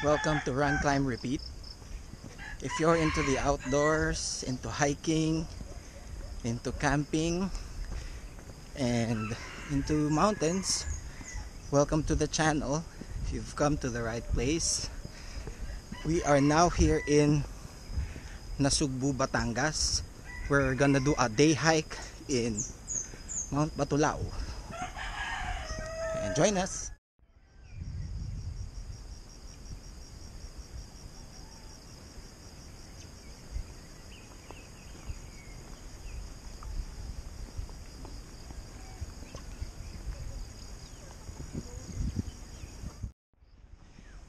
Welcome to Run Climb Repeat. If you're into the outdoors, into hiking, into camping, and into mountains, welcome to the channel. If you've come to the right place. We are now here in Nasugbu, Batangas. We're gonna do a day hike in Mount Batulao. And join us.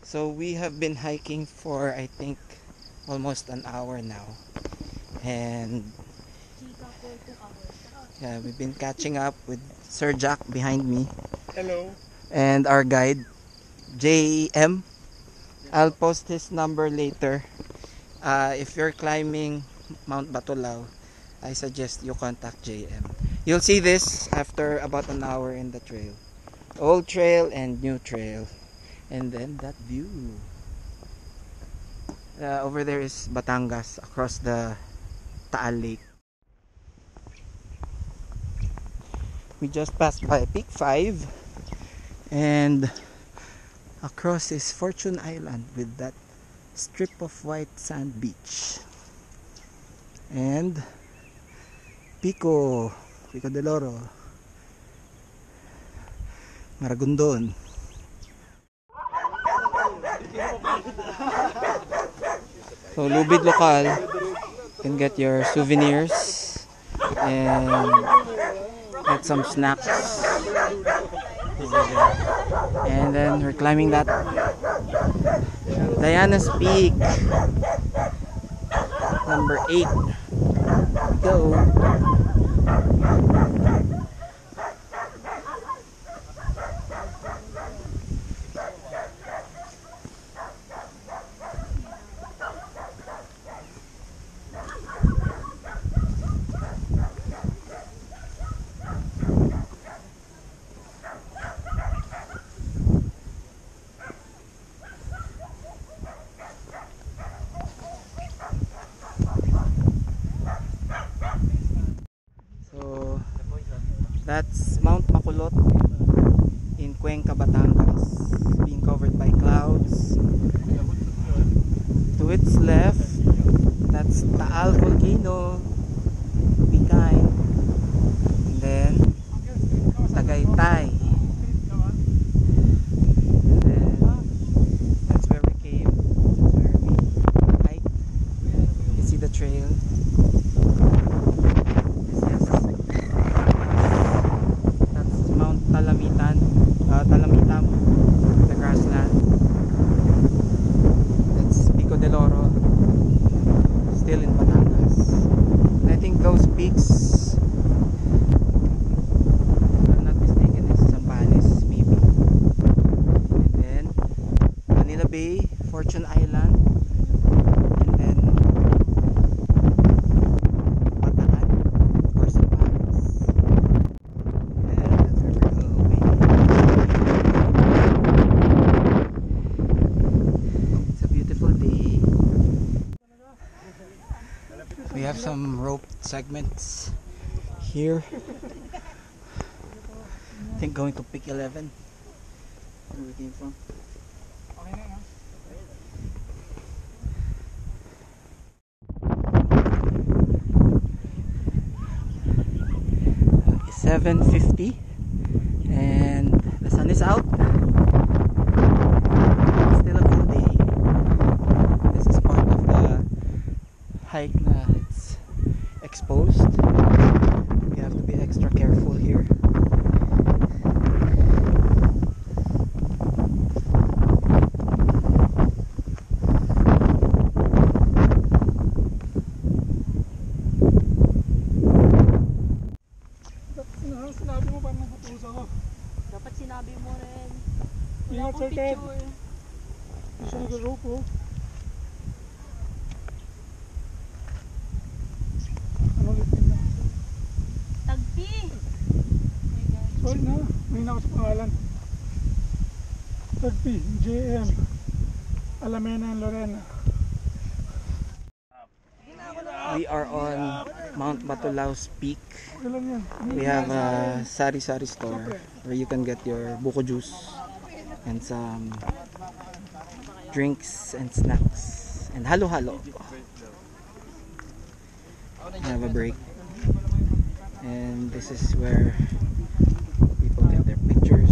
So we have been hiking for I think almost an hour now, and yeah, we've been catching up with Sir Jack behind me. Hello. And our guide JM. I'll post his number later. If you're climbing Mount Batulao, I suggest you contact JM. You'll see this after about an hour in the trail. Old trail and new trail. And then that view. Over there is Batangas across the Taal Lake. We just passed by Peak 5 and across is Fortune Island with that strip of white sand beach. And Pico del Oro, Maragondon. So Lubid Lokal, you can get your souvenirs and get some snacks over there. And then we're climbing that Diana's Peak, number 8. Go. So that's Mount Makulot in Cuenca, Batangas, being covered by clouds. To its left, that's Taal Volcano, be kind. And then Tagaytay. And then that's where we came. That's where we hiked. You see the trail. That's Mount Talamitan, Talamitam, the grassland. That's Pico del Oro, still in Batangas. I think those peaks, if I'm not mistaken, is Zambales maybe. And then Manila Bay, Fortune Island, and then Bataan or Zambales. And that's where we're going. It's a beautiful day. We have some rope segments here. I think going to Peak 11, where we came from. 7:50 and the sun is out. Still a full day. This is part of the hike na it's exposed. You have to be extra careful here. Sinabi mo parang napupusa ko. Dapat sinabi mo rin. Wala Ingat, akong Sir Ted. picture. Gusto nag-rope oh. Ano ulit yun na? Tagpi! Sorry na, may na ako sa pangalan. Tagpi, JM. Alamena and Lorena. We are on Mount Batulao's peak. Okay lang yan. We have a sari-sari store where you can get your buko juice and some drinks and snacks and halo-halo. We have a break, and this is where people get their pictures.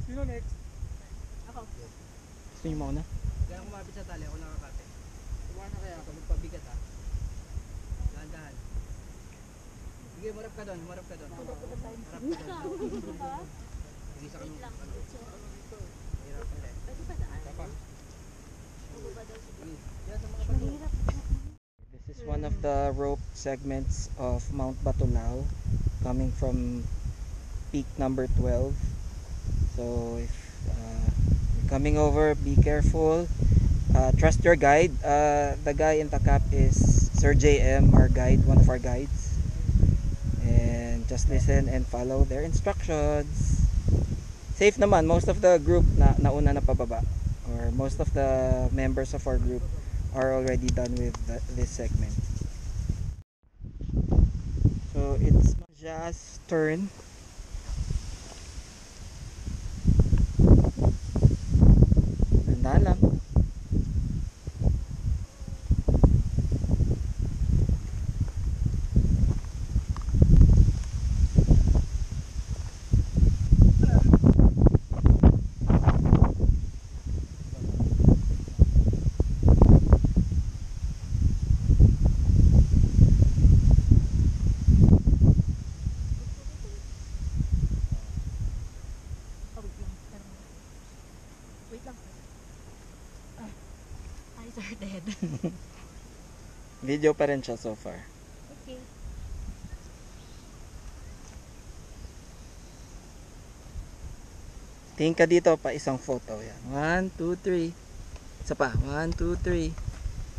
Sino next? Gusto niyo mauna? Kaya kumapit sa tali, ako nakakate. Tuwa na kaya ako, magpabigat ha. Dahan-dahan. Sige, marap ka doon, marap ka doon. Marap ka doon. Sige sa kanong, hirapan eh. Tapa. Yan sa mga balo. This is one of the rope segments of Mount Batulao coming from peak number 12. So if you're coming over, be careful. Trust your guide. The guy in the cap is Sir JM, our guide, one of our guides. And just listen and follow their instructions. Safe naman, most of the group nauna na pababa, or most of the members of our group are already done with this segment. So it's Maja's turn. Tandaan lang. Wait lang. Eyes are dead. Video pa rin siya so far. Okay. Tingin ka dito pa isang photo. Yan. 1, 2, 3. Isa pa. 1, 2, 3.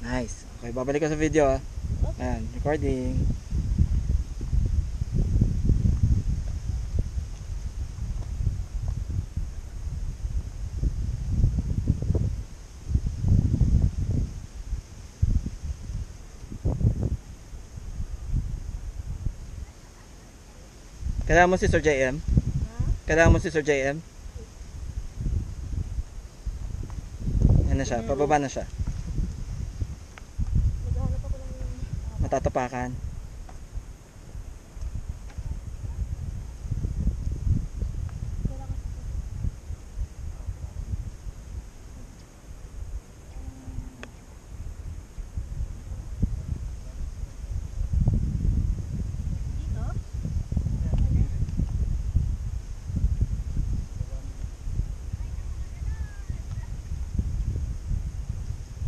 Nice. Okay, babalik ka sa video ah. Yan, recording. Kailangan mo si Sir JM? Kailangan mo si Sir JM? Yan na siya, pababa na siya. Naghahanap ako lang yung Matatapakan. dito.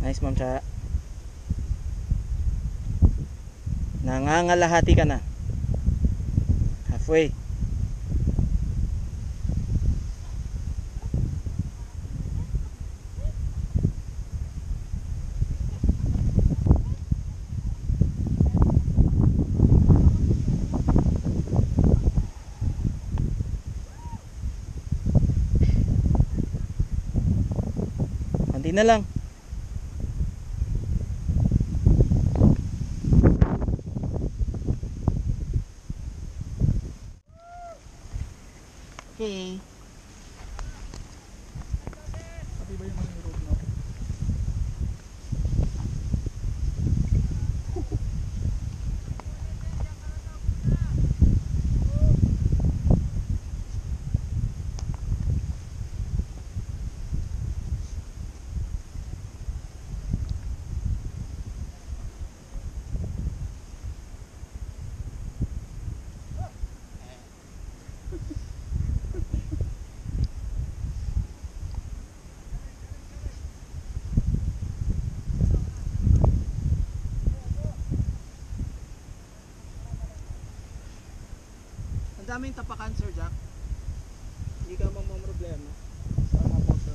Nice, Ma'am Cha. Nangangalahati ka na. Halfway. Konti na lang. Okay. Pati ba yung mga road na? Madaming tapakan, Sir Jack. Hindi ka problema. Tama po, sir.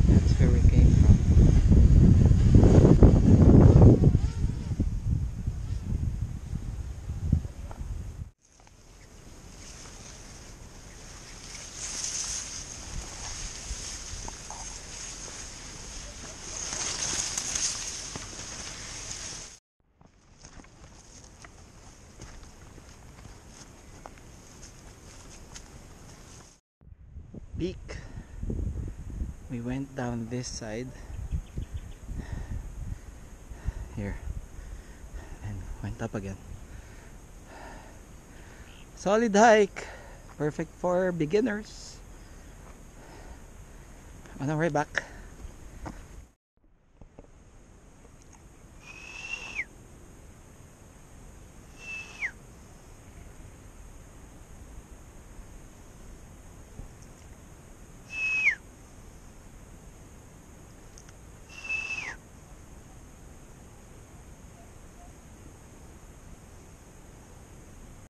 That's where we came from. Peak. We went down this side here and went up again. Solid hike, perfect for beginners. On our way back.